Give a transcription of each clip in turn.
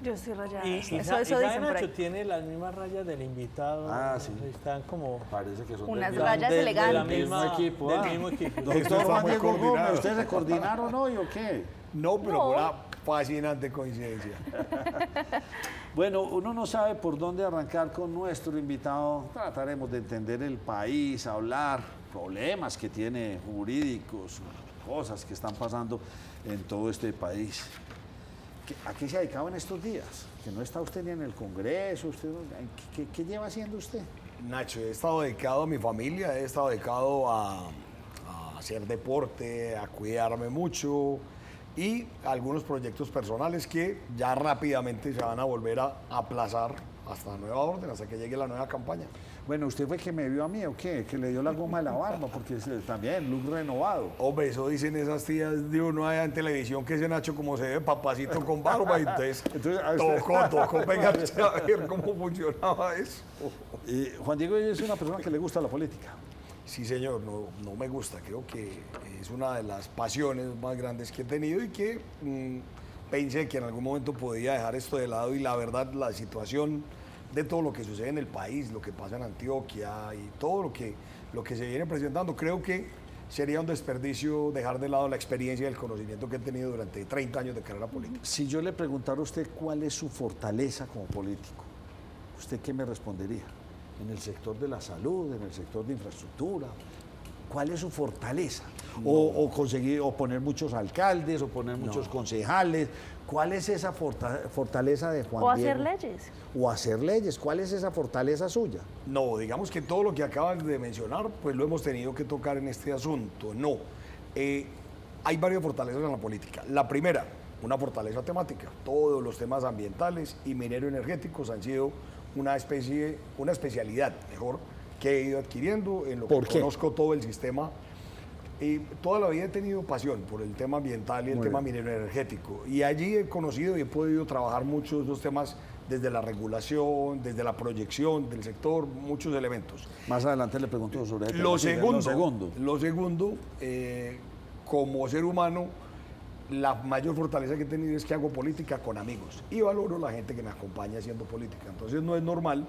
Yo estoy rayada. Y Eso sabe, dicen por Nacho, ahí. tiene las mismas rayas del invitado. Ah, sí. Están como... Parece que son Unas del rayas de la elegantes. misma mismo equipo. Del ah. mismo equipo. Doctor Juan muy Diego Gómez, coordinado. ¿ustedes se coordinaron hoy o qué? No, pero No. fue una fascinante coincidencia. Bueno, uno no sabe por dónde arrancar con nuestro invitado. Trataremos de entender el país, hablar, problemas que tiene jurídicos, cosas que están pasando en todo este país. ¿A qué se ha dedicado en estos días? Que no está usted ni en el Congreso. ¿Qué lleva haciendo usted? Nacho, he estado dedicado a mi familia, he estado dedicado a hacer deporte, a cuidarme mucho y algunos proyectos personales que ya rápidamente se van a volver a aplazar hasta nueva orden, hasta que llegue la nueva campaña. Bueno, ¿usted fue que me vio a mí o qué? Que le dio la goma de la barba, porque también, look renovado. Hombre, eso dicen esas tías de uno allá en televisión, que ese Nacho como se ve papacito con barba, y entonces tocó pegarse a ver cómo funcionaba eso. Juan Diego es una persona que le gusta la política. Sí, señor, no me gusta, creo que es una de las pasiones más grandes que he tenido y que pensé que en algún momento podía dejar esto de lado y la verdad la situación de todo lo que sucede en el país, lo que pasa en Antioquia y todo lo que se viene presentando, creo que sería un desperdicio dejar de lado la experiencia y el conocimiento que he tenido durante 30 años de carrera política. Si yo le preguntara a usted cuál es su fortaleza como político, ¿usted qué me respondería? ¿En el sector de la salud, en el sector de infraestructura? ¿Cuál es su fortaleza? O conseguir, o poner muchos alcaldes, o poner muchos concejales. ¿Cuál es esa fortaleza de Juan O Diego? hacer leyes. O hacer leyes. ¿Cuál es esa fortaleza suya? No, digamos que todo lo que acabas de mencionar, pues lo hemos tenido que tocar en este asunto. No, hay varias fortalezas en la política. La primera, una fortaleza temática. Todos los temas ambientales y minero-energéticos han sido una especialidad, mejor, que he ido adquiriendo en lo que conozco todo el sistema. Toda la vida he tenido pasión por el tema ambiental y el tema minero energético. Y allí he conocido y he podido trabajar muchos de esos temas desde la regulación, desde la proyección del sector, muchos elementos. Más adelante le pregunto sobre eso. Lo segundo, como ser humano, la mayor fortaleza que he tenido es que hago política con amigos y valoro la gente que me acompaña haciendo política. Entonces no es normal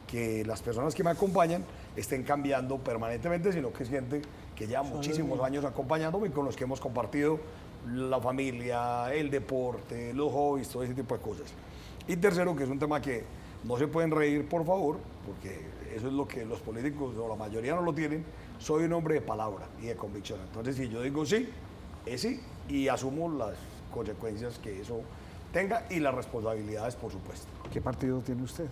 que las personas que me acompañan estén cambiando permanentemente, sino que es gente que lleva muchísimos años acompañándome y con los que hemos compartido la familia, el deporte, los hobbies, todo ese tipo de cosas. Y tercero, que es un tema que no se pueden reír, por favor, porque eso es lo que los políticos, o la mayoría no lo tienen, soy un hombre de palabra y de convicción. Entonces, si yo digo sí, es sí, y asumo las consecuencias que eso tenga y las responsabilidades, por supuesto. ¿Qué partido tiene usted?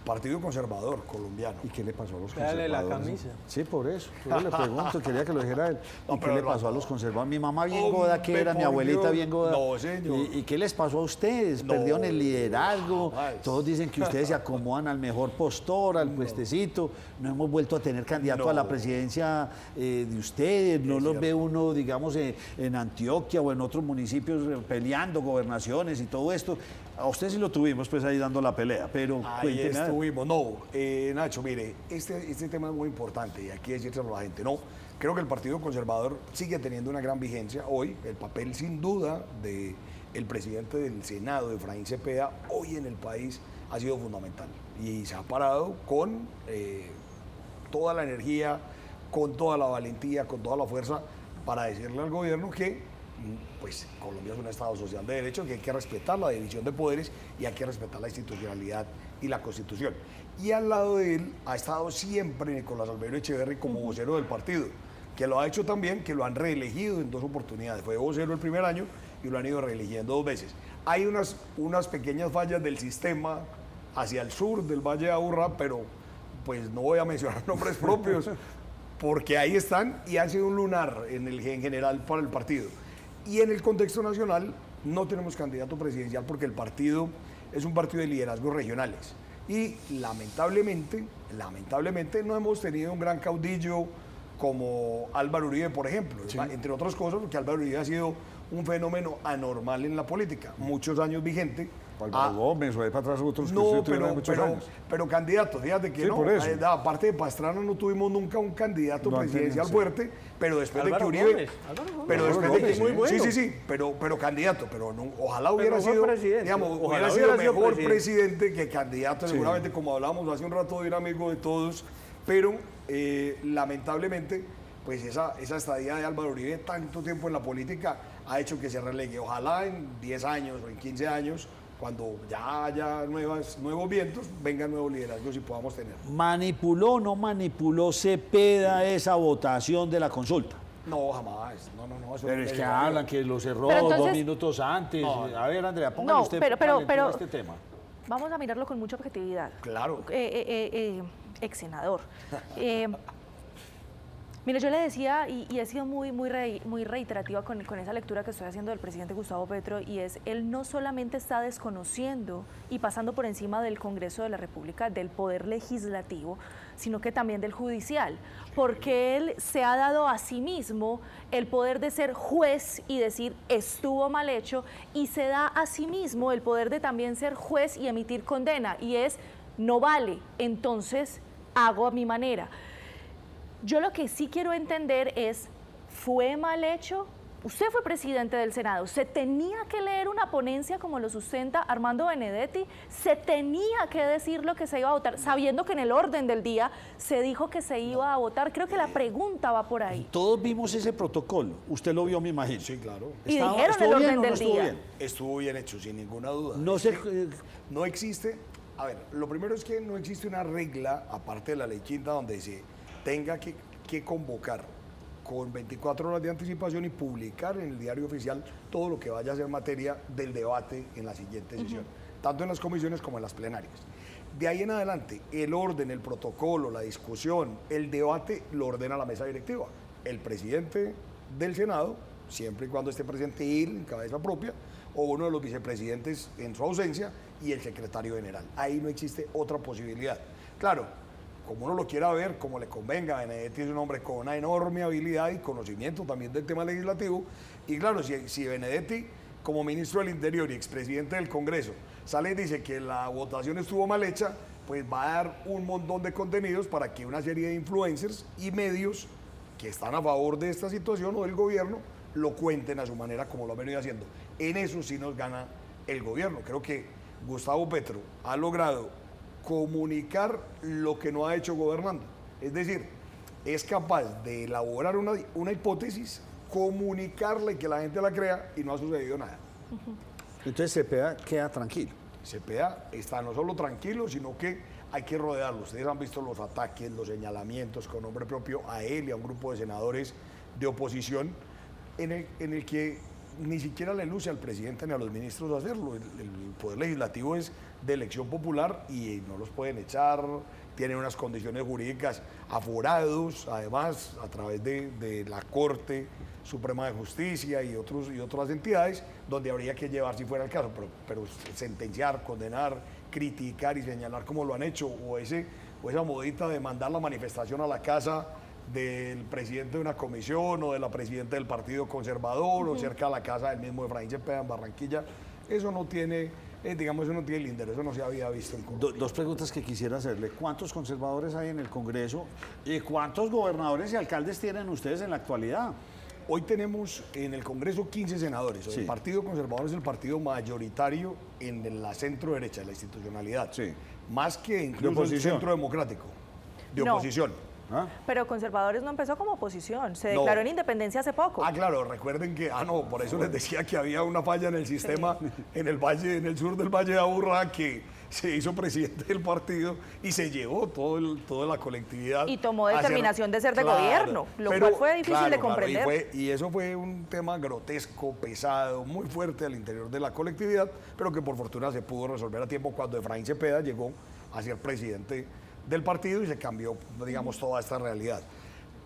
Partido Conservador colombiano. ¿Y qué le pasó a los Dale conservadores? la camisa. Sí, por eso. Yo le pregunto, quería que lo dijera él. No, ¿Y qué pero le no, pasó a no. los conservadores? Mi mamá bien Hombre, goda que era, mi por abuelita Dios. bien goda. No, señor. ¿Y qué les pasó a ustedes? No, Perdieron el liderazgo. jamás. Todos dicen que ustedes se acomodan al mejor postor, al puestecito. No hemos vuelto a tener candidato No. a la presidencia de ustedes. No los ve uno, digamos, en Antioquia o en otros municipios peleando gobernaciones y todo esto. A usted sí lo tuvimos, pues ahí dando la pelea. Pero Ahí cuénteme, a ver. estuvimos. No, Nacho, mire, este tema es muy importante y aquí decírselo a la gente. No, creo que el Partido Conservador sigue teniendo una gran vigencia hoy. El papel, sin duda, del presidente del Senado, Efraín Cepeda, hoy en el país ha sido fundamental. Y se ha parado con toda la energía, con toda la valentía, con toda la fuerza para decirle al gobierno que pues Colombia es un Estado social de derecho, que hay que respetar la división de poderes y hay que respetar la institucionalidad y la Constitución. Y al lado de él ha estado siempre Nicolás Albeiro Echeverry como vocero del partido, que lo ha hecho también, que lo han reelegido en 2 oportunidades. Fue vocero el primer año y lo han ido reeligiendo 2 veces. Hay unas pequeñas fallas del sistema hacia el sur del Valle de Aburrá, pero pues no voy a mencionar nombres propios, porque ahí están y han sido un lunar en general para el partido. Y en el contexto nacional no tenemos candidato presidencial porque el partido es un partido de liderazgos regionales. Y lamentablemente no hemos tenido un gran caudillo como Álvaro Uribe, por ejemplo. Sí. Entre otras cosas, porque Álvaro Uribe ha sido un fenómeno anormal en la política, muchos años vigente. Álvaro Gómez, o ahí para atrás otros que No, usted tuvieron muchos años. pero candidato, fíjate que Sí, no, por eso. aparte de Pastrana no tuvimos nunca un candidato No han presidencial tenido, sí. fuerte, pero después de que Álvaro Uribe, Gómez, Álvaro Gómez. pero después Álvaro de que, Gómez, muy bueno. sí, pero candidato, pero ojalá hubiera fue sido, presidente. digamos, Ojalá hubiera sido hubiera sido mejor presidente. presidente que candidato, seguramente como hablábamos hace un rato, era amigo de todos, pero lamentablemente, pues esa estadía de Álvaro Uribe tanto tiempo en la política ha hecho que se relegue. Ojalá en 10 años o en 15 años, cuando ya haya nuevos vientos, vengan nuevos liderazgos y podamos tener. ¿Manipuló o no manipuló Cepeda esa votación de la consulta? No, jamás. No. Eso Pero es que hablan que lo cerró Pero 2 entonces- minutos antes. No. A ver, Andrea, póngale No, usted pero- valentina a este tema. Vamos a mirarlo con mucha objetividad. Claro. Ex senador. Mire, yo le decía, y he sido muy reiterativa con esa lectura que estoy haciendo del presidente Gustavo Petro, y es, él no solamente está desconociendo y pasando por encima del Congreso de la República, del Poder Legislativo, sino que también del Judicial, porque él se ha dado a sí mismo el poder de ser juez y decir estuvo mal hecho, y se da a sí mismo el poder de también ser juez y emitir condena, y es no vale, entonces hago a mi manera. Yo lo que sí quiero entender es, ¿fue mal hecho? Usted fue presidente del Senado, ¿se tenía que leer una ponencia como lo sustenta Armando Benedetti? ¿Se tenía que decir lo que se iba a votar, sabiendo que en el orden del día se dijo que se iba a votar? Creo que la pregunta va por ahí. Todos vimos ese protocolo. Usted lo vio, me imagino. Sí, claro. Y dijeron el orden bien o no del estuvo día. bien? Estuvo bien hecho, sin ninguna duda. No sé, No existe, a ver, lo primero es que no existe una regla, aparte de la ley quinta, donde se tenga que convocar con 24 horas de anticipación y publicar en el diario oficial todo lo que vaya a ser materia del debate en la siguiente sesión, tanto en las comisiones como en las plenarias. De ahí en adelante, el orden, el protocolo, la discusión, el debate lo ordena la mesa directiva. El presidente del Senado, siempre y cuando esté presente él en cabeza propia, o uno de los vicepresidentes en su ausencia, y el secretario general. Ahí no existe otra posibilidad. Claro, como uno lo quiera ver, como le convenga, Benedetti es un hombre con una enorme habilidad y conocimiento también del tema legislativo, y claro, si Benedetti, como ministro del Interior y expresidente del Congreso, sale y dice que la votación estuvo mal hecha, pues va a dar un montón de contenidos para que una serie de influencers y medios que están a favor de esta situación o del gobierno lo cuenten a su manera como lo han venido haciendo. En eso sí nos gana el gobierno. Creo que Gustavo Petro ha logrado comunicar lo que no ha hecho gobernando. Es decir, es capaz de elaborar una hipótesis, comunicarla y que la gente la crea, y no ha sucedido nada. entonces Cepeda queda tranquilo. Cepeda está no solo tranquilo, sino que hay que rodearlo. Ustedes han visto los ataques, los señalamientos con nombre propio a él y a un grupo de senadores de oposición, en el que ni siquiera le luce al presidente ni a los ministros hacerlo. El Poder Legislativo es de elección popular y no los pueden echar, tienen unas condiciones jurídicas aforados, además a través de la Corte Suprema de Justicia y otras entidades, donde habría que llevar si fuera el caso, pero sentenciar, condenar, criticar y señalar como lo han hecho, o esa modita de mandar la manifestación a la casa del presidente de una comisión o de la presidenta del Partido Conservador o cerca de la casa del mismo Efraín Cepeda en Barranquilla, eso no tiene, eso no tiene líder, eso no se había visto en Colombia. Dos preguntas que quisiera hacerle. ¿Cuántos conservadores hay en el Congreso y cuántos gobernadores y alcaldes tienen ustedes en la actualidad? Hoy tenemos en el Congreso 15 senadores. Sí. El Partido Conservador es el partido mayoritario en la centro derecha, en la institucionalidad. Sí. Más que incluso el oposición. centro democrático. De No. oposición. ¿Ah? Pero Conservadores no empezó como oposición, se No. declaró en independencia hace poco. Ah, claro, recuerden que, por eso les decía que había una falla en el sistema en el sur del Valle de Aburrá, que se hizo presidente del partido y se llevó toda la colectividad. Y tomó a ser- determinación de ser de gobierno, lo cual fue difícil de comprender. Y eso fue un tema grotesco, pesado, muy fuerte al interior de la colectividad, pero que por fortuna se pudo resolver a tiempo cuando Efraín Cepeda llegó a ser presidente del partido y se cambió, digamos, toda esta realidad.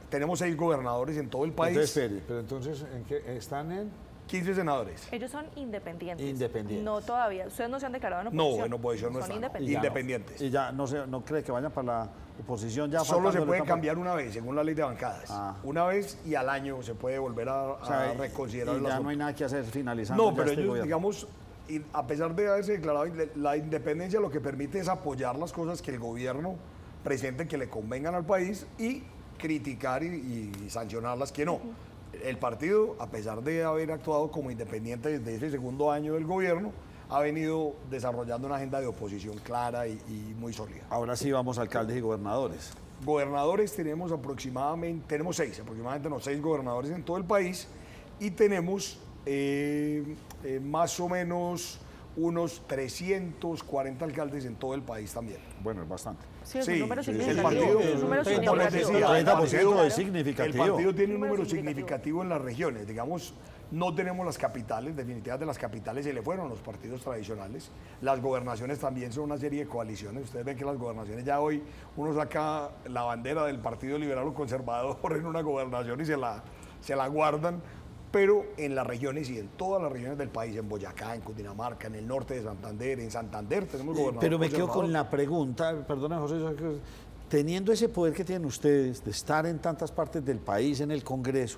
Tenemos 6 gobernadores en todo el país. Entonces, espere, pero entonces, ¿en qué están en? 15 senadores. Ellos son independientes. Independientes. No todavía. Ustedes no se han declarado en No, oposición. en oposición no Son están. independientes. Independientes. Y ya no cree que vayan para la oposición ya. Solo se faltando puede la etapa? cambiar una vez, según la ley de bancadas. Ah. Una vez y al año se puede volver a, O sea, reconsiderar y el ya asunto. no hay nada que hacer finalizando. No, ya pero este ellos, gobierno. digamos, a pesar de haberse declarado la independencia, lo que permite es apoyar las cosas que el gobierno presente que le convengan al país y criticar y sancionar las que no. El partido, a pesar de haber actuado como independiente desde ese segundo año del gobierno, ha venido desarrollando una agenda de oposición clara y muy sólida. Ahora sí vamos a alcaldes y gobernadores. Gobernadores tenemos aproximadamente 6 gobernadores en todo el país y tenemos más o menos unos 340 alcaldes en todo el país también. Bueno, es bastante. Sí, es un Sí, número sí, el significativo. partido- Es un número como les significativo. decía, 30% el es significativo. El partido tiene un Número número significativo. significativo en las regiones. Digamos, no tenemos las capitales, definitivamente de las capitales se le fueron los partidos tradicionales. Las gobernaciones también son una serie de coaliciones. Ustedes ven que las gobernaciones ya hoy uno saca la bandera del Partido Liberal o Conservador en una gobernación y se la guardan. Pero en las regiones y en todas las regiones del país, en Boyacá, en Cundinamarca, en el norte de Santander, en Santander tenemos gobernador Pero me quedo conservador. con la pregunta, perdona José, teniendo ese poder que tienen ustedes de estar en tantas partes del país, en el Congreso,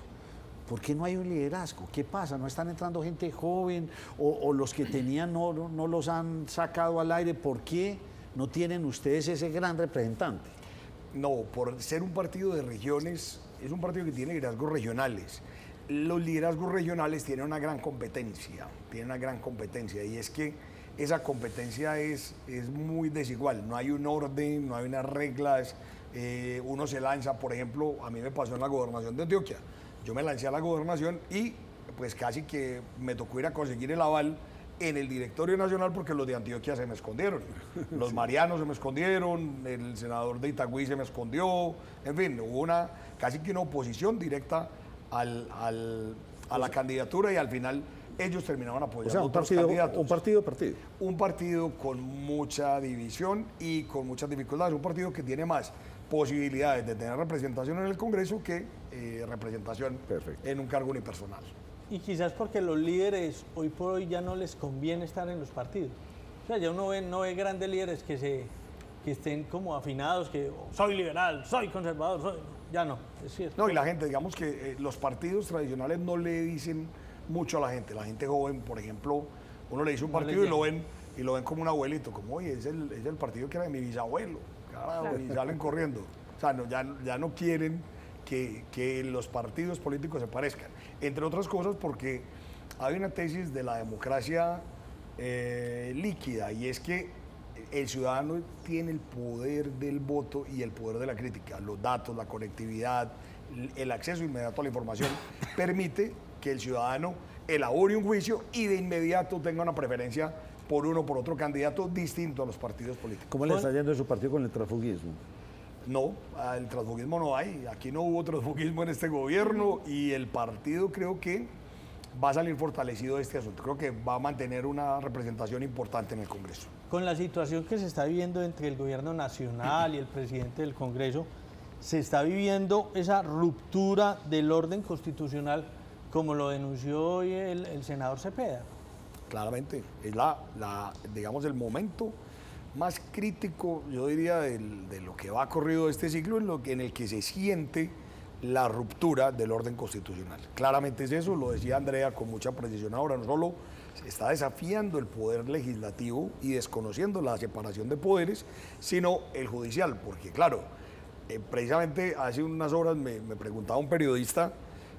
¿por qué no hay un liderazgo? ¿Qué pasa? ¿No están entrando gente joven o los que tenían no los han sacado al aire? ¿Por qué no tienen ustedes ese gran representante? No, por ser un partido de regiones, es un partido que tiene liderazgos regionales. Los liderazgos regionales tienen una gran competencia, y es que esa competencia es muy desigual, no hay un orden, no hay unas reglas, uno se lanza, por ejemplo, a mí me pasó en la gobernación de Antioquia, yo me lancé a la gobernación y pues casi que me tocó ir a conseguir el aval en el directorio nacional porque los de Antioquia se me escondieron. Los marianos se me escondieron, el senador de Itagüí se me escondió, en fin, hubo casi que una oposición directa a la candidatura y al final ellos terminaban O apoyando sea, a otros candidatos. un partido. Un partido con mucha división y con muchas dificultades, un partido que tiene más posibilidades de tener representación en el Congreso que representación Perfecto. en un cargo unipersonal. Y quizás porque los líderes hoy por hoy ya no les conviene estar en los partidos. O sea, ya uno no ve grandes líderes que estén como afinados, que soy liberal, soy conservador, ya no, es cierto. No, y la gente, digamos que los partidos tradicionales no le dicen mucho a la gente joven, por ejemplo, uno le dice un No partido les y lo ven como un abuelito, como, oye, es el partido que era de mi bisabuelo, carajo, y salen corriendo. O sea, ya no quieren que los partidos políticos se parezcan. Entre otras cosas porque hay una tesis de la democracia líquida y es que el ciudadano tiene el poder del voto y el poder de la crítica. Los datos, la conectividad, el acceso inmediato a la información permite que el ciudadano elabore un juicio y de inmediato tenga una preferencia por uno o por otro candidato distinto a los partidos políticos. ¿Cómo le está yendo en su partido con el transfugismo? No, el transfugismo no hay. Aquí no hubo transfugismo en este gobierno y el partido creo que va a salir fortalecido de este asunto. Creo que va a mantener una representación importante en el Congreso. Con la situación que se está viviendo entre el gobierno nacional y el presidente del Congreso, se está viviendo esa ruptura del orden constitucional como lo denunció hoy el senador Cepeda. Claramente, es digamos, el momento más crítico, yo diría, de lo que va corrido este ciclo, en el que se siente la ruptura del orden constitucional. Claramente es eso, lo decía Andrea con mucha precisión ahora, no solo se está desafiando el poder legislativo y desconociendo la separación de poderes, sino el judicial, porque claro, precisamente hace unas horas me preguntaba un periodista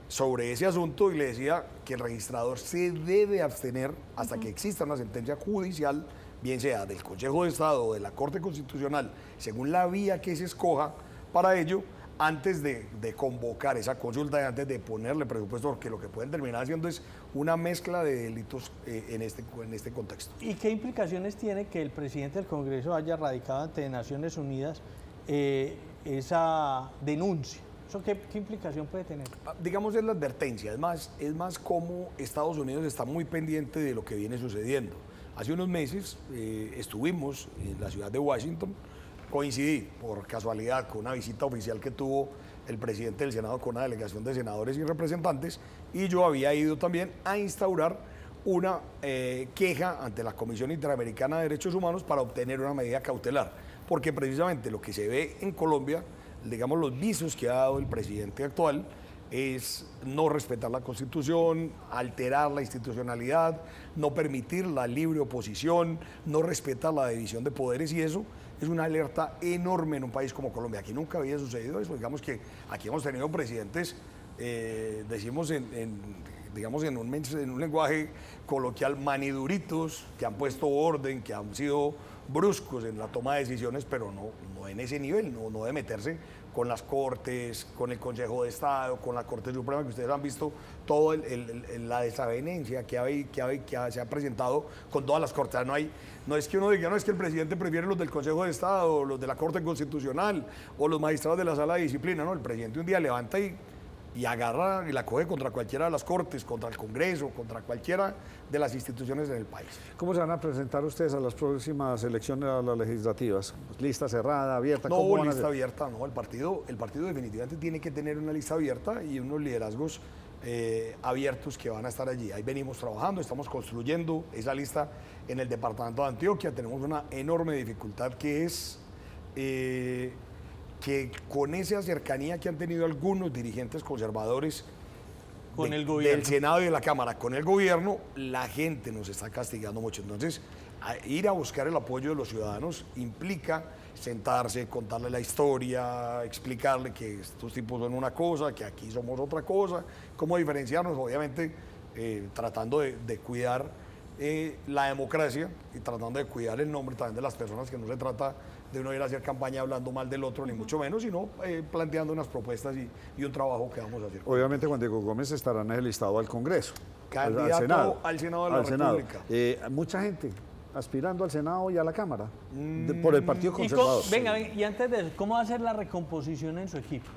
sobre ese asunto y le decía que el registrador se debe abstener hasta que exista una sentencia judicial, bien sea del Consejo de Estado o de la Corte Constitucional, según la vía que se escoja para ello, antes de convocar esa consulta y antes de ponerle presupuesto, porque lo que pueden terminar haciendo es una mezcla de delitos en este contexto. ¿Y qué implicaciones tiene que el presidente del Congreso haya radicado ante Naciones Unidas esa denuncia? ¿Eso qué implicación puede tener? Digamos, es la advertencia, es más como Estados Unidos está muy pendiente de lo que viene sucediendo. Hace unos meses estuvimos en la ciudad de Washington, coincidí por casualidad con una visita oficial que tuvo el presidente del Senado con una delegación de senadores y representantes, y yo había ido también a instaurar una queja ante la Comisión Interamericana de Derechos Humanos para obtener una medida cautelar, porque precisamente lo que se ve en Colombia, digamos los visos que ha dado el presidente actual, es no respetar la Constitución, alterar la institucionalidad, no permitir la libre oposición, no respetar la división de poderes, y eso es una alerta enorme en un país como Colombia. Aquí nunca había sucedido eso. Digamos que aquí hemos tenido presidentes, decimos digamos en un lenguaje coloquial, maniduritos, que han puesto orden, que han sido bruscos en la toma de decisiones, pero no en ese nivel, no de meterse con las Cortes, con el Consejo de Estado, con la Corte Suprema, que ustedes han visto toda la desavenencia se ha presentado con todas las Cortes. No es que uno diga, no es que el presidente prefiere los del Consejo de Estado, los de la Corte Constitucional o los magistrados de la Sala de Disciplina. No, el presidente un día levanta y agarra y la coge contra cualquiera de las Cortes, contra el Congreso, contra cualquiera de las instituciones en el país. ¿Cómo se van a presentar ustedes a las próximas elecciones a las legislativas? ¿Lista cerrada, abierta? No, ¿Cómo van a lista hacer? abierta, no. El partido definitivamente tiene que tener una lista abierta y unos liderazgos abiertos que van a estar allí. Ahí venimos trabajando, estamos construyendo esa lista en el departamento de Antioquia. Tenemos una enorme dificultad que es que con esa cercanía que han tenido algunos dirigentes conservadores Con el gobierno. del Senado y de la Cámara con el gobierno, la gente nos está castigando mucho. Entonces, ir a buscar el apoyo de los ciudadanos implica sentarse, contarle la historia, explicarle que estos tipos son una cosa, que aquí somos otra cosa, cómo diferenciarnos, obviamente tratando de cuidar la democracia y tratando de cuidar el nombre también de las personas, que no se trata de uno ir a hacer campaña hablando mal del otro, ni mucho menos, sino planteando unas propuestas y un trabajo que vamos a hacer. Obviamente Juan Diego Gómez estará en el listado al Congreso, Candidato al Senado de la República. Mucha gente aspirando al Senado y a la Cámara por el Partido Conservador. Venga, y antes de eso, ¿cómo va a ser la recomposición en su equipo?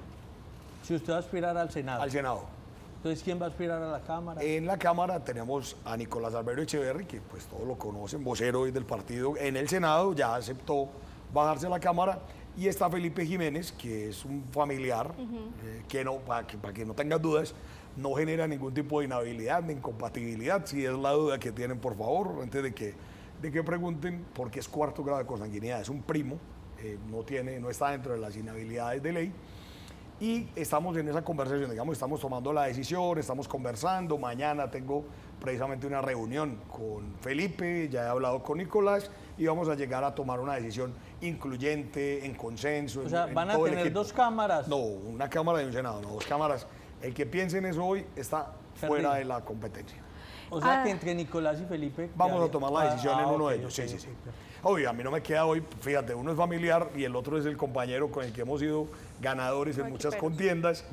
Si usted va a aspirar al Senado. Al Senado. Entonces, ¿quién va a aspirar a la Cámara? En la Cámara tenemos a Nicolás Albeiro Echeverri, que pues todos lo conocen, vocero hoy del partido. En el Senado ya aceptó bajarse a la Cámara. Y está Felipe Jiménez, que es un familiar, que no, para que no tengan dudas, no genera ningún tipo de inhabilidad ni incompatibilidad. Si es la duda que tienen, por favor, antes de que pregunten, porque es cuarto grado de consanguinidad, es un primo, no está dentro de las inhabilidades de ley. Y estamos en esa conversación, digamos, estamos tomando la decisión, estamos conversando. Mañana tengo precisamente una reunión con Felipe, ya he hablado con Nicolás, y vamos a llegar a tomar una decisión incluyente, en consenso. O sea, en ¿van a todo el tener equipo. 2 cámaras? No, una Cámara y un Senado, no, 2 cámaras. El que piense en eso hoy está fuera de la competencia. O sea, que entre Nicolás y Felipe... Vamos a tomar la decisión en uno de ok, ellos, ok, sí. ok. Obvio, a mí no me queda hoy, fíjate, uno es familiar y el otro es el compañero con el que hemos sido ganadores en muchas contiendas.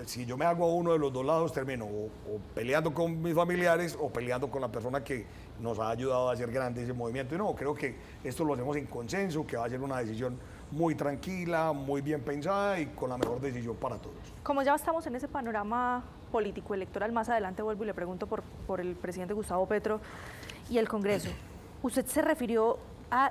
Si yo me hago a uno de los dos lados, termino o peleando con mis familiares o peleando con la persona que nos ha ayudado a hacer grande ese movimiento. Y no, creo que esto lo hacemos en consenso, que va a ser una decisión muy tranquila, muy bien pensada y con la mejor decisión para todos. Como ya estamos en ese panorama político electoral, más adelante vuelvo y le pregunto por el presidente Gustavo Petro y el Congreso. Usted se refirió a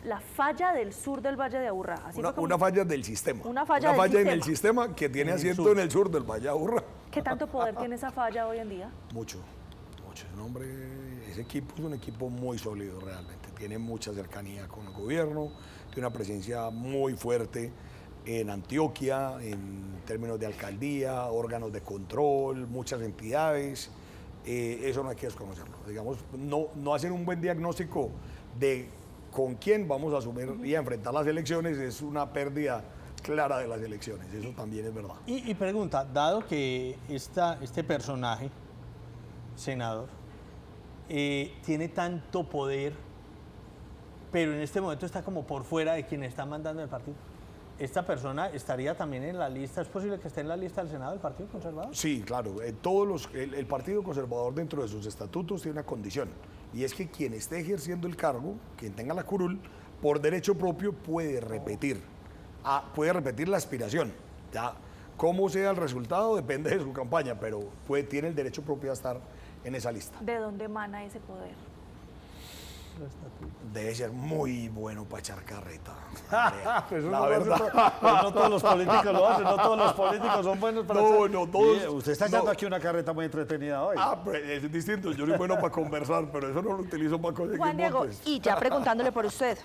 la falla del sur del Valle de Aburrá. Una falla del sistema. Una falla en el sistema que tiene asiento en el sur del Valle de Aburrá. ¿Qué tanto poder tiene esa falla hoy en día? Mucho. No, hombre, ese equipo es un equipo muy sólido realmente. Tiene mucha cercanía con el gobierno, tiene una presencia muy fuerte en Antioquia, en términos de alcaldía, órganos de control, muchas entidades. Eso no hay que desconocerlo. Digamos, no hacer un buen diagnóstico de con quién vamos a asumir y a enfrentar las elecciones es una pérdida clara de las elecciones. Eso también es verdad. Y pregunta, dado que este personaje, senador, tiene tanto poder, pero en este momento está como por fuera de quien está mandando el partido, ¿esta persona estaría también en la lista? ¿Es posible que esté en la lista del Senado del Partido Conservador? Sí, claro. El Partido Conservador dentro de sus estatutos tiene una condición, y es que quien esté ejerciendo el cargo, quien tenga la curul, por derecho propio puede repetir la aspiración. Ya, cómo sea el resultado depende de su campaña, pero tiene el derecho propio a estar en esa lista. ¿De dónde emana ese poder? otra estatura. Debe ser muy bueno para echar carreta. Pues La verdad. no todos los políticos lo hacen, no todos los políticos son buenos para No, hacer- no, todos- Mire, usted está echando no. aquí una carreta muy entretenida hoy. Pero es distinto. Yo soy bueno para conversar, pero eso no lo utilizo para conseguir Juan Diego, votos. y ya preguntándole por usted.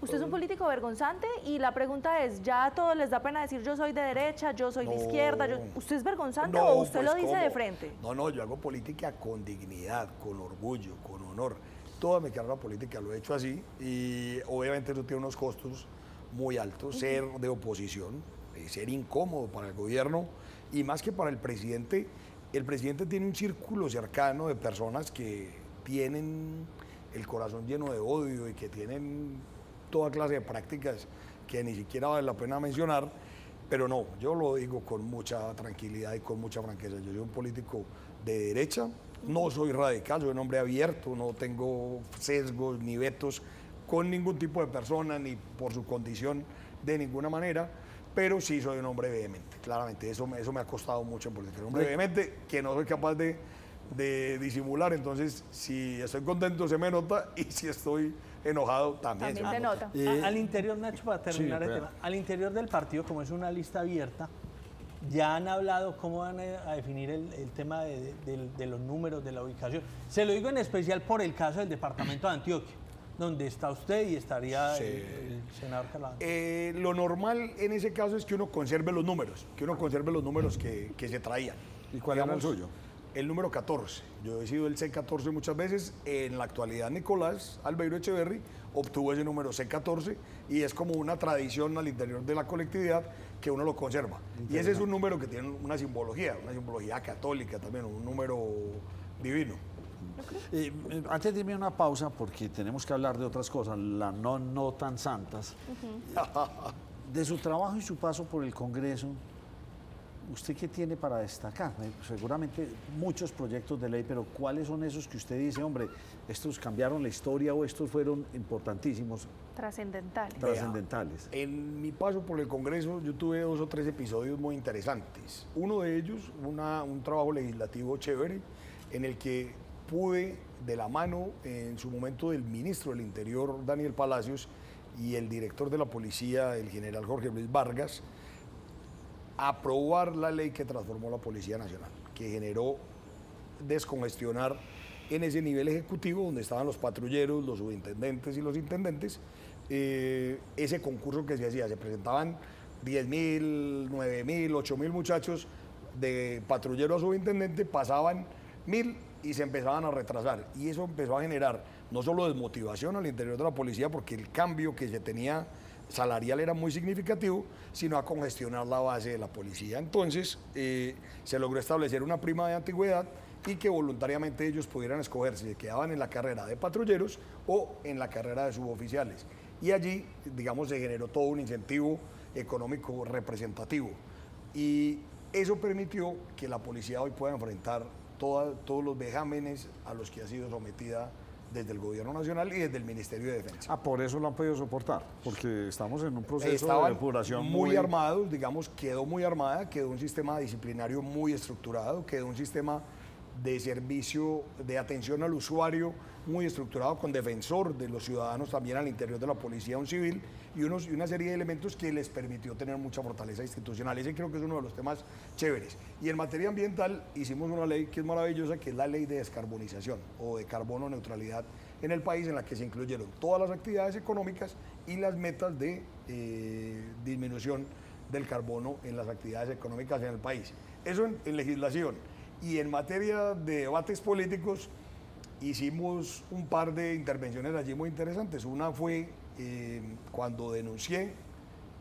Usted es un político vergonzante y la pregunta es, ¿ya a todos les da pena decir yo soy de derecha, yo soy de izquierda? ¿Usted es vergonzante No, o usted pues, lo dice de ¿cómo? frente? No, yo hago política con dignidad, con orgullo, con honor. Toda mi carrera política lo he hecho así y obviamente eso tiene unos costos muy altos, ser de oposición, ser incómodo para el gobierno y más que para el presidente tiene un círculo cercano de personas que tienen el corazón lleno de odio y que tienen toda clase de prácticas que ni siquiera vale la pena mencionar, pero no, yo lo digo con mucha tranquilidad y con mucha franqueza. Yo soy un político de derecha, no soy radical, soy un hombre abierto, no tengo sesgos ni vetos con ningún tipo de persona ni por su condición de ninguna manera, pero sí soy un hombre vehemente, claramente, eso me ha costado mucho en política. Un hombre vehemente que no soy capaz de disimular, entonces si estoy contento se me nota y si estoy enojado también También se se nota. nota. Al interior, Nacho, para terminar el vea. tema, al interior del partido, como es una lista abierta, ya han hablado cómo van a definir el tema de los números, de la ubicación. Se lo digo en especial por el caso del departamento de Antioquia, donde está usted y estaría Sí. el senador Carlos. Lo normal en ese caso es que uno conserve los números, que se traían. ¿Y cuál era el Digamos, suyo? El número 14. Yo he sido el C14 muchas veces. En la actualidad, Nicolás Albeiro Echeverry obtuvo ese número C14 y es como una tradición al interior de la colectividad que uno lo conserva. Y ese es un número que tiene una simbología católica también, un número divino. Antes de irme a una pausa, porque tenemos que hablar de otras cosas, las no tan santas. De su trabajo y su paso por el Congreso, ¿usted qué tiene para destacar? Seguramente muchos proyectos de ley, pero ¿cuáles son esos que usted dice, hombre, estos cambiaron la historia o estos fueron importantísimos, Trascendentales. trascendentales? En mi paso por el Congreso yo tuve 2 o 3 episodios muy interesantes. Uno de ellos, un trabajo legislativo chévere, en el que pude, de la mano en su momento del ministro del Interior, Daniel Palacios, y el director de la policía, el general Jorge Luis Vargas, aprobar la ley que transformó la Policía Nacional, que generó descongestionar en ese nivel ejecutivo donde estaban los patrulleros, los subintendentes y los intendentes, ese concurso que se hacía. Se presentaban 10.000, 9.000, 8.000 muchachos de patrullero a subintendente, pasaban 1.000 y se empezaban a retrasar. Y eso empezó a generar no solo desmotivación al interior de la policía, porque el cambio que se tenía salarial era muy significativo, sino a congestionar la base de la policía. Entonces, se logró establecer una prima de antigüedad y que voluntariamente ellos pudieran escoger si se quedaban en la carrera de patrulleros o en la carrera de suboficiales. Y allí, digamos, se generó todo un incentivo económico representativo. Y eso permitió que la policía hoy pueda enfrentar todos los vejámenes a los que ha sido sometida desde el Gobierno Nacional y desde el Ministerio de Defensa. Por eso lo han podido soportar, porque estamos en un proceso de Estaban depuración muy armados, digamos, quedó muy armada, quedó un sistema disciplinario muy estructurado, quedó un sistema de servicio, de atención al usuario muy estructurado, con defensor de los ciudadanos también al interior de la policía, un civil, y una serie de elementos que les permitió tener mucha fortaleza institucional. Ese creo que es uno de los temas chéveres. Y en materia ambiental hicimos una ley que es maravillosa, que es la ley de descarbonización o de carbono neutralidad en el país, en la que se incluyeron todas las actividades económicas y las metas de disminución del carbono en las actividades económicas en el país. Eso en legislación. Y en materia de debates políticos, hicimos un par de intervenciones allí muy interesantes. Una fue cuando denuncié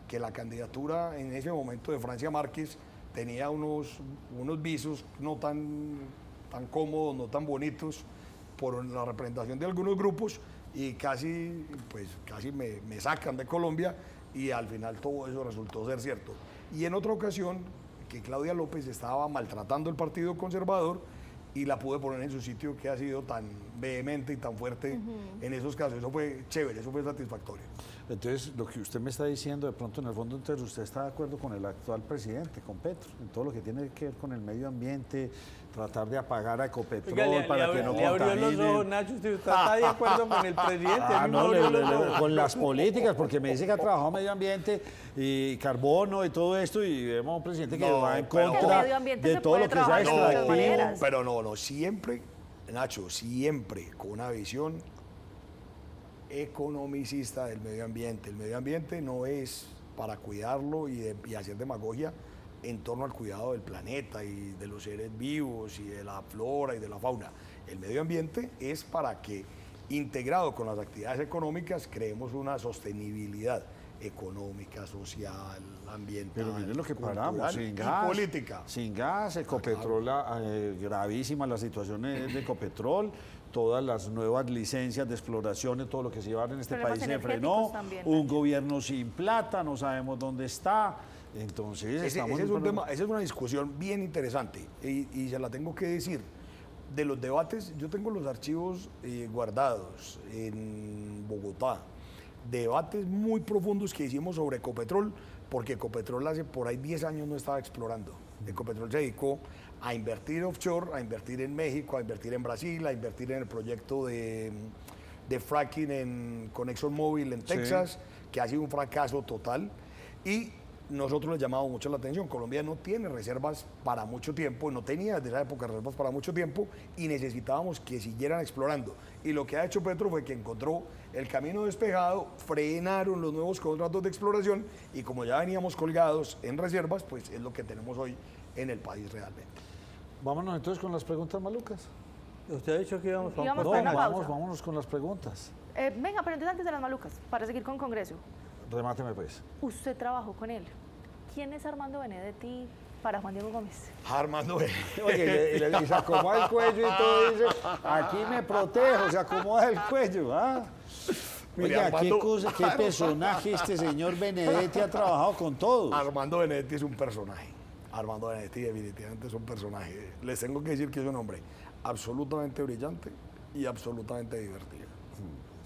que la candidatura en ese momento de Francia Márquez tenía unos visos no tan cómodos, no tan bonitos por la representación de algunos grupos y casi me sacan de Colombia y al final todo eso resultó ser cierto. Y en otra ocasión, que Claudia López estaba maltratando el Partido Conservador y la pude poner en su sitio, que ha sido tan vehemente y tan fuerte en esos casos. Eso fue chévere, eso fue satisfactorio. Entonces, lo que usted me está diciendo, de pronto en el fondo, entonces usted está de acuerdo con el actual presidente, con Petro, en todo lo que tiene que ver con el medio ambiente, tratar de apagar a Ecopetrol Oiga, para que no le abrió los ojos, contaminen. Nacho, usted está de acuerdo con el presidente. Ah, A mí me no, abrió los ojos. con las políticas, porque me dice que ha trabajado medio ambiente y carbono y todo esto, y vemos a un presidente que No, va en pero- contra El medio ambiente de se todo puede lo que sea trabajar de muchas extractivo. maneras. Pero no, siempre, Nacho, siempre con una visión economicista del medio ambiente. El medio ambiente no es para cuidarlo y hacer demagogia en torno al cuidado del planeta y de los seres vivos y de la flora y de la fauna. El medio ambiente es para que, integrado con las actividades económicas, creemos una sostenibilidad económica, social, ambiental, Pero miren lo que paramos, cultural sin y gas. política. Sin gas, Ecopetrol, gravísima la situación de Ecopetrol, todas las nuevas licencias de exploración y todo lo que se lleva en este Problemas país se energéticos frenó, también, un Nacho. gobierno sin plata, no sabemos dónde está, entonces Ese estamos... es un tema, esa es una discusión bien interesante y se la tengo que decir. De los debates, yo tengo los archivos guardados en Bogotá, debates muy profundos que hicimos sobre Ecopetrol, porque Ecopetrol hace por ahí 10 años no estaba explorando. Ecopetrol se dedicó a invertir offshore, a invertir en México, a invertir en Brasil, a invertir en el proyecto de fracking con ExxonMobil en Texas, que ha sido un fracaso total. Y nosotros le llamamos mucho la atención. Colombia no tiene reservas para mucho tiempo, no tenía desde esa época reservas para mucho tiempo y necesitábamos que siguieran explorando. Y lo que ha hecho Petro fue que encontró el camino despejado, frenaron los nuevos contratos de exploración y como ya veníamos colgados en reservas, pues es lo que tenemos hoy en el país realmente. Vámonos entonces con las preguntas malucas. Usted ha dicho que íbamos a un Íbamos No, para una vamos, pausa. vámonos con las preguntas. Venga, pero entonces antes de las malucas, para seguir con Congreso. Remáteme pues. Usted trabajó con él. ¿Quién es Armando Benedetti para Juan Diego Gómez? Armando, Oye, y se acomoda el cuello y todo, dice, aquí me protejo, se acomoda el cuello, ¿ah? Mira, qué Armando- cosa, qué personaje este señor Benedetti, ha trabajado con todos. Armando Benedetti es un personaje. Armando Benedetti definitivamente es un personaje. Les tengo que decir que es un hombre absolutamente brillante y absolutamente divertido,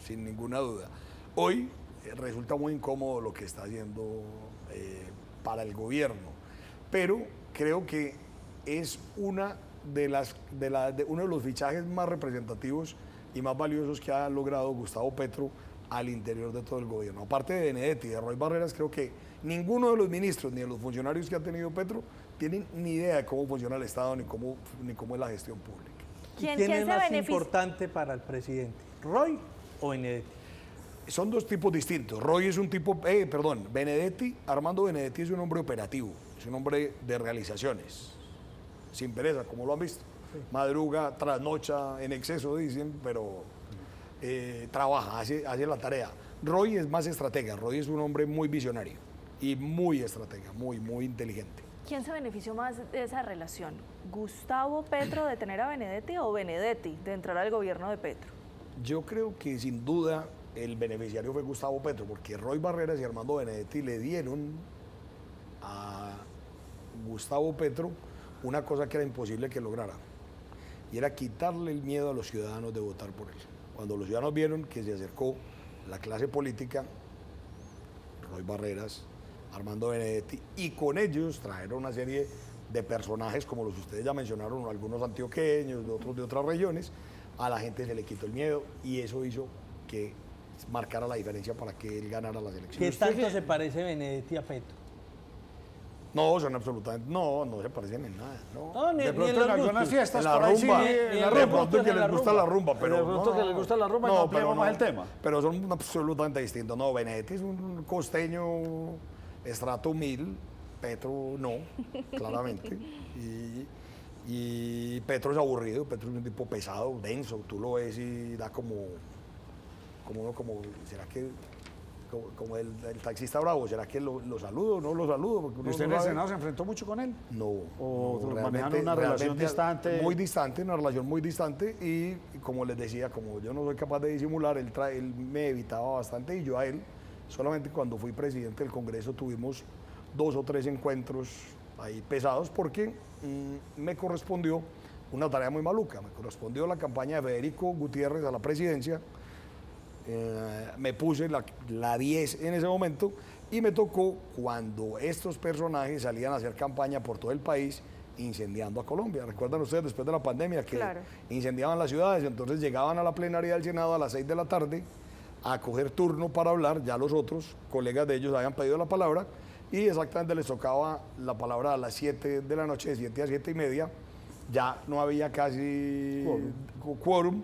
sin ninguna duda. Hoy resulta muy incómodo lo que está haciendo para el gobierno, pero creo que es uno de los fichajes más representativos y más valiosos que ha logrado Gustavo Petro al interior de todo el gobierno. Aparte de Benedetti y de Roy Barreras, creo que ninguno de los ministros ni de los funcionarios que ha tenido Petro tienen ni idea de cómo funciona el Estado ni cómo es la gestión pública. ¿Quién es más importante para el presidente? ¿Roy o Benedetti? Son dos tipos distintos. Roy es un tipo, Benedetti, Armando Benedetti es un hombre operativo, es un hombre de realizaciones, sin pereza, como lo han visto. Madruga, trasnocha, en exceso dicen, pero trabaja, hace la tarea. Roy es más estratega, Roy es un hombre muy visionario y muy estratega, muy inteligente. ¿Quién se benefició más de esa relación? ¿Gustavo Petro de tener a Benedetti o Benedetti de entrar al gobierno de Petro? Yo creo que sin duda el beneficiario fue Gustavo Petro, porque Roy Barreras y Armando Benedetti le dieron a Gustavo Petro una cosa que era imposible que lograra, y era quitarle el miedo a los ciudadanos de votar por él. Cuando los ciudadanos vieron que se acercó la clase política, Roy Barreras, Armando Benedetti, y con ellos trajeron una serie de personajes, como los que ustedes ya mencionaron, algunos antioqueños, otros de otras regiones, a la gente se le quitó el miedo y eso hizo que marcara la diferencia para que él ganara las ¿Qué elecciones. tanto se parece Benedetti a Petro? No, son absolutamente, no se parecen en nada. No. No, ni De en pronto en los algunas gustos. fiestas En la por ahí rumba, sí, en en la la de rumba. pronto que en la les gusta rumba. la rumba, pero De pronto que les gusta la rumba y no ampliamos más el tema. Pero son absolutamente distintos. No, Benedetti es un costeño estrato 1000, Petro no, claramente. Y Petro es aburrido, Petro es un tipo pesado, denso, tú lo ves y da ¿será que como el taxista bravo, ¿será que lo saludo o no lo saludo? Porque ¿Y uno usted en no el sabe. Senado se enfrentó mucho con él? No. ¿O no, manejan una relación distante? Muy distante, una relación muy distante y como les decía, como yo no soy capaz de disimular, él me evitaba bastante y yo a él, solamente cuando fui presidente del Congreso tuvimos 2 o 3 encuentros ahí pesados porque me correspondió una tarea muy maluca. Me correspondió la campaña de Federico Gutiérrez a la presidencia. Me puse la 10 en ese momento y me tocó cuando estos personajes salían a hacer campaña por todo el país incendiando a Colombia. ¿Recuerdan ustedes después de la pandemia que Claro. incendiaban las ciudades? Entonces llegaban a la plenaria del Senado a las 6 de la tarde a coger turno para hablar. Ya los otros colegas de ellos habían pedido la palabra y exactamente les tocaba la palabra a las 7 de la noche, de 7 a 7 y media. Ya no había casi quórum.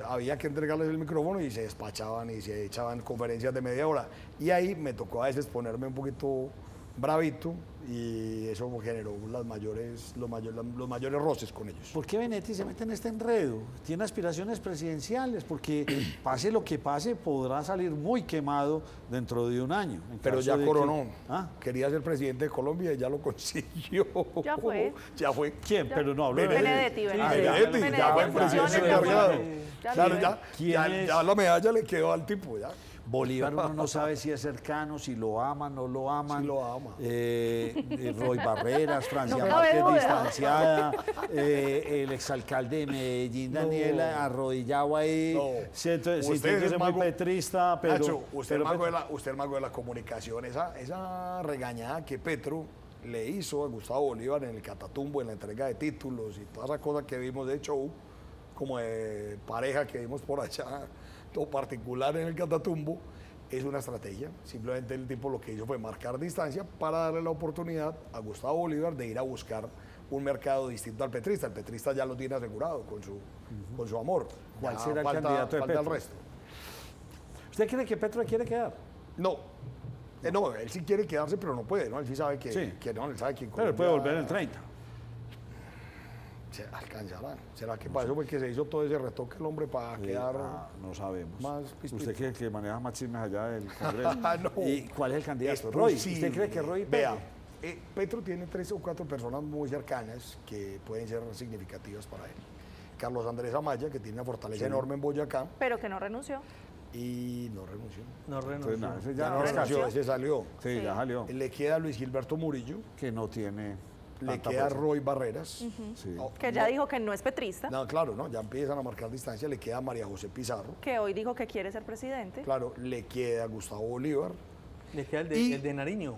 Había que entregarles el micrófono y se despachaban y se echaban conferencias de media hora. Y ahí me tocó a veces ponerme un poquito bravito y eso generó los mayores roces con ellos. ¿Por qué Benetti se mete en este enredo? Tiene aspiraciones presidenciales, porque pase lo que pase, podrá salir muy quemado dentro de un año. en Pero caso ya de coronó. ¿Ah? Quería ser presidente de Colombia y ya lo consiguió. Ya fue. Ya fue. ¿Quién? Pero no hablo de Benedetti, Benedetti, Benedetti, ya fue en el presidente funciones, ya fue. encargado. Ya Claro, fue. ya, ¿Quién ya, es? ya la medalla le quedó al tipo, ya. Bolívar uno no sabe si es cercano, si lo aman, no lo aman. Sí lo ama. Roy Barreras, Francia No cabe Márquez duda. distanciada, el exalcalde de Medellín, Daniel, arrodillado ahí, No. sintiéndose Usted es muy mago. petrista, pero... Nacho, usted, pero- es mago de la comunicación. Esa regañada que Petro le hizo a Gustavo Bolívar en el Catatumbo, en la entrega de títulos y toda esa cosa que vimos de show, como de pareja que vimos por allá, todo particular en el Catatumbo, es una estrategia. Simplemente el tipo lo que hizo fue marcar distancia para darle la oportunidad a Gustavo Bolívar de ir a buscar un mercado distinto al petrista. El petrista ya lo tiene asegurado con su amor. ¿Cuál Ya será el falta- candidato de falta el Petro? resto. ¿Usted cree que Petro quiere quedar? No. No, él sí quiere quedarse, pero no puede, ¿no? Él sí sabe que, Sí. que no, él sabe que en Pero él puede Colombia volver en el 30. se alcanzará. ¿Será que para eso fue que se hizo todo ese retoque el hombre para quedar? No sabemos. más pispito. ¿Usted cree que maneja más chismes allá del Congreso? No. ¿Y cuál es el Es candidato? Roy. posible. ¿Usted cree que Roy Vea, pegue? Petro tiene 3 o 4 personas muy cercanas que pueden ser significativas para él. Carlos Andrés Amaya, que tiene una fortaleza enorme en Boyacá Pero que no renunció. y no renunció. No renunció. Entonces, nada, ese Ya ya no renunció, descansó. ese salió. Sí, ya salió. Le queda Luis Gilberto Murillo, Que no tiene. le tanta queda fuerza. Roy Barreras. Sí. No, Que ya no, dijo que no es petrista. No, claro, no, ya empiezan a marcar distancia, le queda María José Pizarro. Que hoy dijo que quiere ser presidente. Claro, le queda Gustavo Bolívar. Le queda Y- el de Nariño.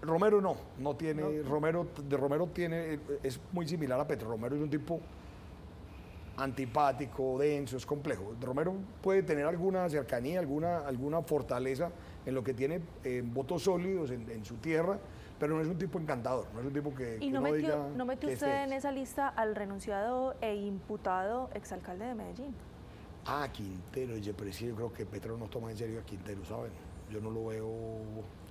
Romero no tiene, Romero tiene, es muy similar a Petro. Romero es un tipo antipático, denso, es complejo. Romero puede tener alguna cercanía, alguna fortaleza en lo que tiene votos sólidos en su tierra, pero no es un tipo encantador, no es un tipo que ¿Y que no uno metió, diga no metió que usted este en es. esa lista al renunciado e imputado exalcalde de Medellín? Ah, Quintero, pero sí, yo creo que Petro no toma en serio a Quintero, ¿saben? Yo no lo veo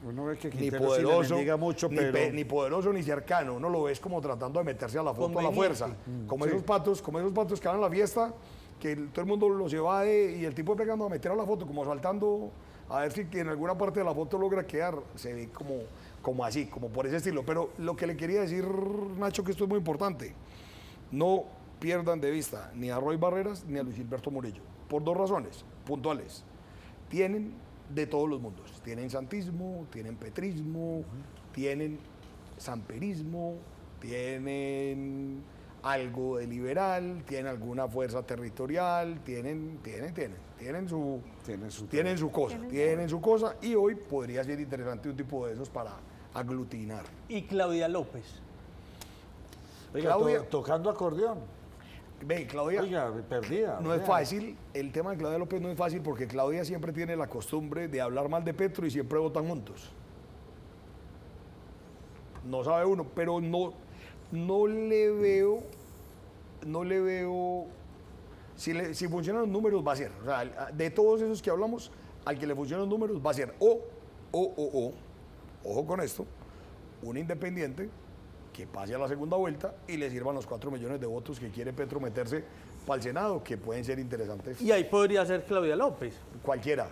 Uno ve que ni Quintero sí le poderoso, bendiga mucho, ni, pero... ni poderoso ni cercano. Uno lo ves como tratando de meterse a la foto a la Conveniente. fuerza. Como esos patos que van a la fiesta, que todo el mundo los evade y el tipo pegando a meter a la foto, como saltando a ver si en alguna parte de la foto logra quedar. Se ve como así, como por ese estilo. Pero lo que le quería decir, Nacho, que esto es muy importante. No pierdan de vista ni a Roy Barreras ni a Luis Gilberto Murillo. Por 2 razones puntuales. Tienen de todos los mundos. Tienen santismo, tienen petrismo, tienen samperismo, tienen algo de liberal, tienen alguna fuerza territorial, tienen su cosa y hoy podría ser interesante un tipo de esos para aglutinar. Y Claudia López. Oiga, Claudia- tocando acordeón. Ve, Claudia, Oiga, perdida. no es vea. fácil, el tema de Claudia López no es fácil porque Claudia siempre tiene la costumbre de hablar mal de Petro y siempre votan juntos. No sabe uno, pero no le veo, si funcionan los números va a ser, o sea, de todos esos que hablamos, al que le funcionan los números va a ser ojo con esto, un independiente que pase a la segunda vuelta y le sirvan los 4 millones de votos que quiere Petro meterse para el Senado, que pueden ser interesantes. Y ahí podría ser Claudia López. Cualquiera.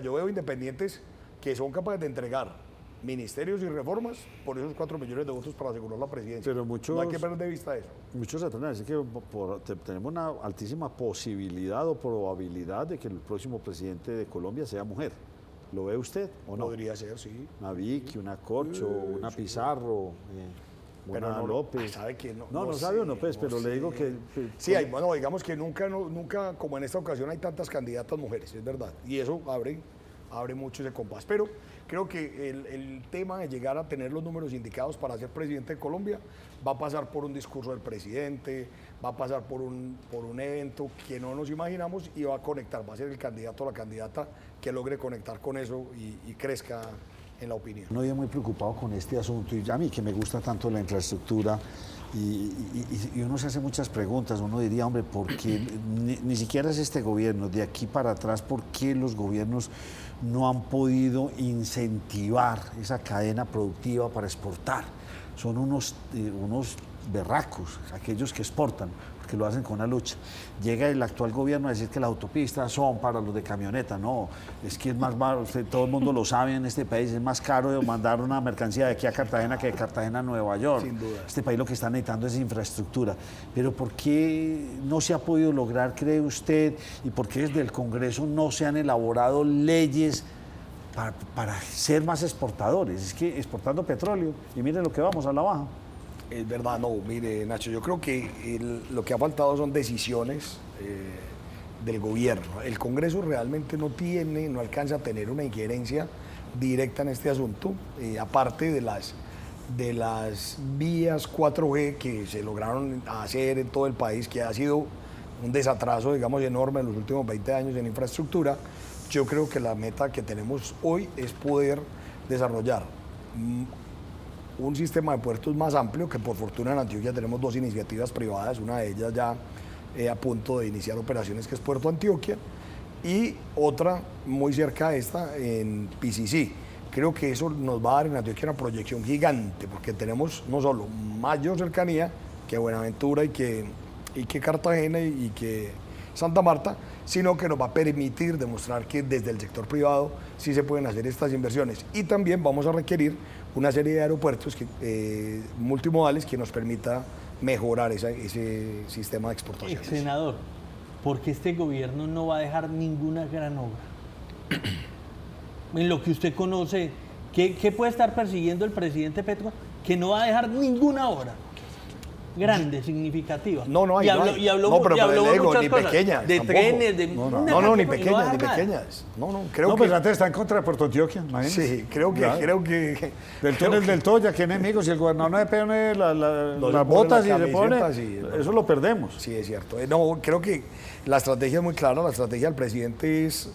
Yo veo independientes que son capaces de entregar ministerios y reformas por esos 4 millones de votos para asegurar la presidencia. Pero muchos- No hay que perder de vista eso. Muchos se atreven a decir que tenemos una altísima posibilidad o probabilidad de que el próximo presidente de Colombia sea mujer. ¿Lo ve usted o no? Podría ser, sí. Una Vicky, una Corcho, una Pizarro. Mona no, López. ¿sabe que no? No, no sé, sabe uno, pues, no pero le sé. digo que... Sí, bueno, digamos que nunca, como en esta ocasión hay tantas candidatas mujeres, es verdad. Y eso abre mucho ese compás. Pero creo que el tema de llegar a tener los números indicados para ser presidente de Colombia va a pasar por un discurso del presidente, va a pasar por un evento que no nos imaginamos y va a conectar, va a ser el candidato o la candidata que logre conectar con eso y crezca en la opinión. No estoy muy preocupado con este asunto y a mí que me gusta tanto la infraestructura y uno se hace muchas preguntas, uno diría, hombre, ¿por qué ni siquiera es este gobierno, de aquí para atrás, por qué los gobiernos no han podido incentivar esa cadena productiva para exportar? Son unos berracos, aquellos que exportan, porque lo hacen con una lucha. Llega el actual gobierno a decir que las autopistas son para los de camioneta. No, es que es más barato, todo el mundo lo sabe en este país, es más caro mandar una mercancía de aquí a Cartagena que de Cartagena a Nueva York. Sin duda. Este país lo que está necesitando es infraestructura. Pero ¿por qué no se ha podido lograr, cree usted, y por qué desde el Congreso no se han elaborado leyes para ser más exportadores? Es que exportando petróleo, y mire lo que vamos a la baja. Es verdad, no, mire, Nacho, yo creo que lo que ha faltado son decisiones del gobierno. El Congreso realmente no alcanza a tener una injerencia directa en este asunto, aparte de las vías 4G que se lograron hacer en todo el país, que ha sido un desatraso, digamos, enorme en los últimos 20 años en infraestructura. Yo creo que la meta que tenemos hoy es poder desarrollar un sistema de puertos más amplio, que por fortuna en Antioquia tenemos 2 iniciativas privadas, una de ellas ya a punto de iniciar operaciones, que es Puerto Antioquia, y otra muy cerca de esta en PCC. Creo que eso nos va a dar en Antioquia una proyección gigante, porque tenemos no solo mayor cercanía que Buenaventura y que Cartagena y que Santa Marta, sino que nos va a permitir demostrar que desde el sector privado sí se pueden hacer estas inversiones. Y también vamos a requerir una serie de aeropuertos multimodales que nos permita mejorar ese sistema de exportaciones. Senador, porque este gobierno no va a dejar ninguna gran obra. En lo que usted conoce, ¿qué puede estar persiguiendo el presidente Petro que no va a dejar ninguna obra grande, significativa? No hay. Y habló pero de le digo, muchas ni cosas, pequeñas. de tampoco. trenes, de... No, ni pequeñas. Creo No, que... pues antes está en contra de Puerto Antioquia, imagínese. Sí, creo que Del túnel del Toya, que enemigos, si el gobernador no le pone las botas y le pone, eso lo perdemos. Sí, es cierto. No, creo que la estrategia es muy clara, la estrategia del presidente es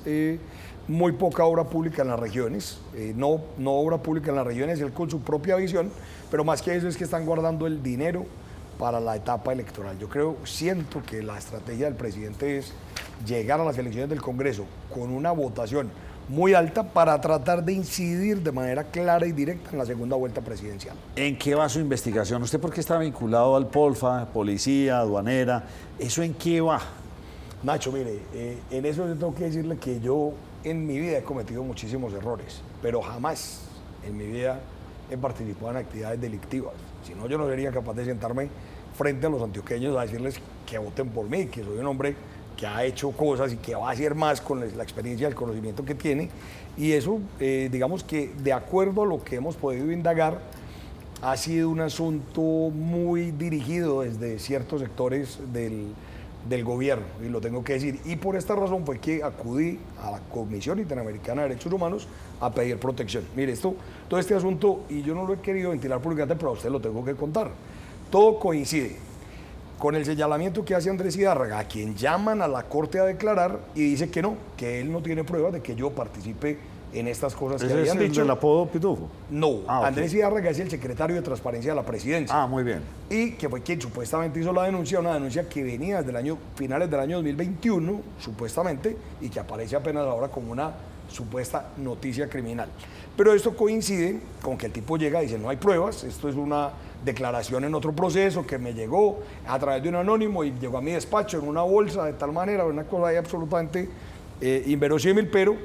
muy poca obra pública en las regiones, no obra pública en las regiones, él con su propia visión, pero más que eso es que están guardando el dinero para la etapa electoral. Siento que la estrategia del presidente es llegar a las elecciones del Congreso con una votación muy alta para tratar de incidir de manera clara y directa en la segunda vuelta presidencial. ¿En qué va su investigación? ¿Usted por qué está vinculado al Polfa, policía, aduanera? ¿Eso en qué va? Nacho, mire, en eso yo tengo que decirle que yo en mi vida he cometido muchísimos errores, pero jamás en mi vida he participado en actividades delictivas. Si no, yo no sería capaz de sentarme frente a los antioqueños a decirles que voten por mí, que soy un hombre que ha hecho cosas y que va a hacer más con la experiencia y el conocimiento que tiene. Y eso, digamos que de acuerdo a lo que hemos podido indagar, ha sido un asunto muy dirigido desde ciertos sectores del gobierno, y lo tengo que decir. Y por esta razón fue que acudí a la Comisión Interamericana de Derechos Humanos a pedir protección. Mire, todo este asunto, y yo no lo he querido ventilar públicamente, pero a usted lo tengo que contar. Todo coincide con el señalamiento que hace Andrés Hidárraga, a quien llaman a la Corte a declarar y dice que no, que él no tiene pruebas de que yo participe en estas cosas que ¿Ese habían es el dicho. del apodo Pitufo? No, Ok. Andrés Hidárraga es el secretario de Transparencia de la Presidencia. Muy bien. Y que fue quien supuestamente hizo la denuncia, una denuncia que venía desde finales del año 2021, supuestamente, y que aparece apenas ahora como una supuesta noticia criminal. Pero esto coincide con que el tipo llega y dice, no hay pruebas, esto es una declaración en otro proceso que me llegó a través de un anónimo y llegó a mi despacho en una bolsa de tal manera, una cosa ahí absolutamente inverosímil, pero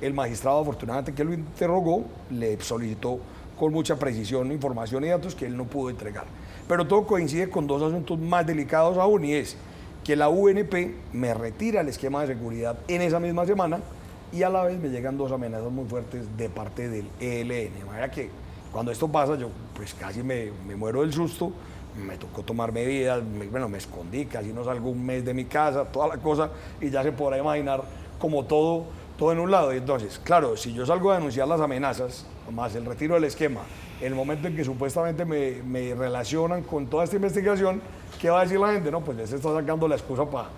el magistrado, afortunadamente que lo interrogó, le solicitó con mucha precisión información y datos que él no pudo entregar. Pero todo coincide con 2 asuntos más delicados aún, y es que la UNP me retira el esquema de seguridad en esa misma semana, y a la vez me llegan 2 amenazas muy fuertes de parte del ELN. De manera que Cuando esto pasa, yo pues casi me muero del susto, me tocó tomar medidas, me escondí, casi no salgo un mes de mi casa, toda la cosa, y ya se podrá imaginar como todo en un lado. Y entonces, claro, si yo salgo a denunciar las amenazas, más el retiro del esquema, el momento en que supuestamente me relacionan con toda esta investigación, ¿qué va a decir la gente? No, pues les está sacando la excusa para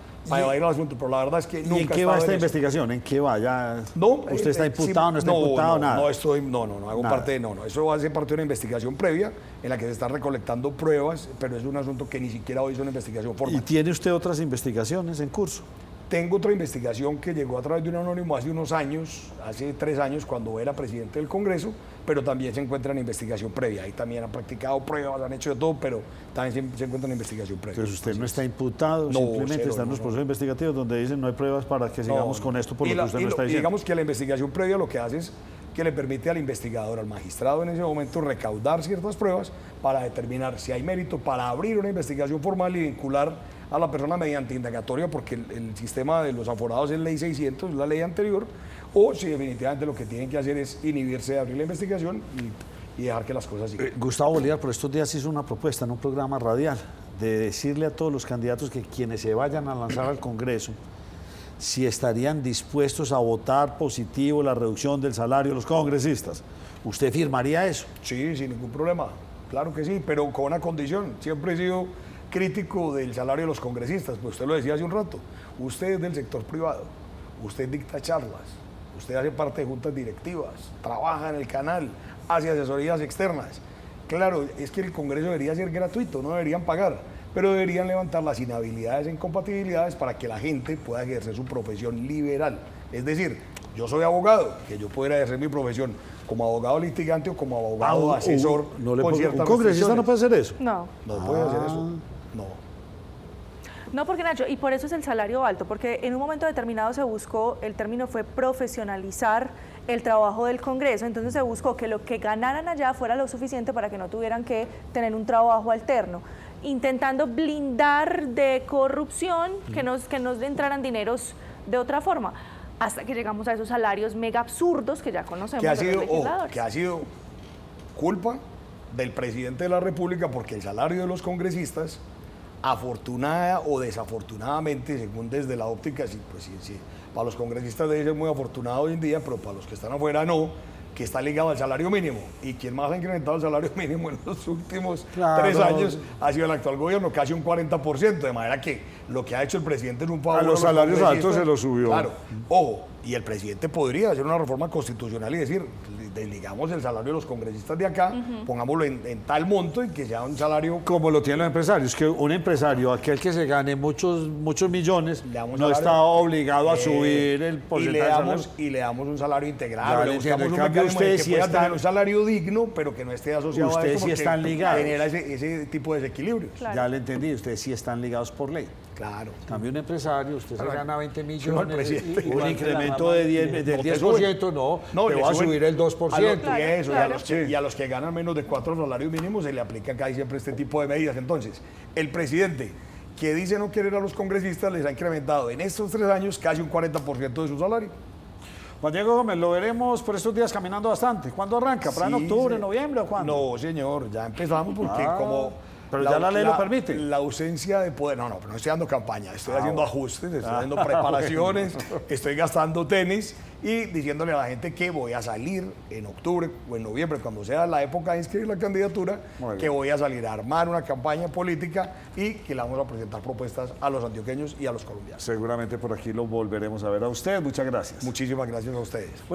evadir el asunto, pero la verdad es que nunca ¿Y en qué va esta investigación? ¿En qué va? ¿Ya no, ¿Usted está imputado, sí, no está imputado, nada? No, hago Nada. parte eso hace parte de una investigación previa en la que se están recolectando pruebas, pero es un asunto que ni siquiera hoy es una investigación formal. ¿Y tiene usted otras investigaciones en curso? Tengo otra investigación que llegó a través de un anónimo hace unos años, hace 3 años, cuando era presidente del Congreso, pero también se encuentra en investigación previa. Ahí también han practicado pruebas, han hecho de todo, pero también se encuentra en investigación previa. Entonces usted no está imputado, No, simplemente cero, está en no, los no. procesos investigativos donde dicen no hay pruebas para que sigamos con esto por lo que usted no está y diciendo. digamos que la investigación previa lo que hace es que le permite al investigador, al magistrado en ese momento, recaudar ciertas pruebas para determinar si hay mérito para abrir una investigación formal y vincular a la persona mediante indagatoria, porque el sistema de los aforados es ley 600, es la ley anterior, o si definitivamente lo que tienen que hacer es inhibirse de abrir la investigación y dejar que las cosas sigan. Gustavo Bolívar por estos días hizo una propuesta en un programa radial de decirle a todos los candidatos que quienes se vayan a lanzar al Congreso si estarían dispuestos a votar positivo la reducción del salario de los congresistas. ¿Usted firmaría eso? Sí, sin ningún problema, claro que sí, pero con una condición. Siempre he sido crítico del salario de los congresistas, pues usted lo decía hace un rato, usted es del sector privado, usted dicta charlas, usted hace parte de juntas directivas, trabaja en el canal, hace asesorías externas. Claro, es que el Congreso debería ser gratuito, no deberían pagar, pero deberían levantar las inhabilidades e incompatibilidades para que la gente pueda ejercer su profesión liberal. Es decir, yo soy abogado, que yo pudiera ejercer mi profesión como abogado litigante o como abogado asesor con ciertas ¿Un congresista no puede hacer eso? No. No puede hacer eso, no. No, porque Nacho, y por eso es el salario alto, porque en un momento determinado se buscó, el término fue profesionalizar el trabajo del Congreso, entonces se buscó que lo que ganaran allá fuera lo suficiente para que no tuvieran que tener un trabajo alterno, intentando blindar de corrupción, que nos entraran dineros de otra forma, hasta que llegamos a esos salarios mega absurdos que ya conocemos de los legisladores. Que ha sido culpa del presidente de la República, porque el salario de los congresistas, afortunada o desafortunadamente, según desde la óptica, sí, para los congresistas debe ser muy afortunado hoy en día, pero para los que están afuera no, que está ligado al salario mínimo. ¿Y quién más ha incrementado el salario mínimo en los últimos 3 años? Ha sido el actual gobierno, casi un 40%, de manera que lo que ha hecho el presidente es un favor A los salarios congresistas. altos se los subió. Claro, ojo, y el presidente podría hacer una reforma constitucional y decir, desligamos el salario de los congresistas de acá, pongámoslo en tal monto y que sea un salario... Como lo tienen los empresarios, que un empresario, aquel que se gane muchos millones, Le damos no salario, está obligado a subir el porcentaje de salario. y le damos un salario Ya integral, le le buscamos entiendo. un En cambio, mecanismo en el ustedes que sí pueda están- tener un salario digno, pero que no esté asociado a Ustedes eso, sí porque están ligados. genera ese tipo de desequilibrios. Claro. Ya le entendí, ustedes sí están ligados por ley. Claro. En cambio, un empresario, usted se Claro. gana 20 No, el millones, presidente. un incremento del No te 10%, no, No, te le va a suben subir el 2%. Claro, y eso, claro. y a los que ganan menos de 4 salarios mínimos se le aplica acá y siempre este tipo de medidas. Entonces, el presidente que dice no querer a los congresistas les ha incrementado en estos 3 años casi un 40% de su salario. Juan Diego Gómez, lo veremos por estos días caminando bastante. ¿Cuándo arranca? ¿Para en Sí, octubre, sí. noviembre o cuándo? No, señor, ya empezamos porque pero ya la ley lo permite. La ausencia de poder, pero no estoy dando campaña, estoy haciendo ajustes, estoy haciendo preparaciones, estoy gastando tenis y diciéndole a la gente que voy a salir en octubre o en noviembre, cuando sea la época de inscribir la candidatura, Muy bien. que voy a salir a armar una campaña política y que le vamos a presentar propuestas a los antioqueños y a los colombianos. Seguramente por aquí lo volveremos a ver a usted. Muchas gracias. Muchísimas gracias a ustedes.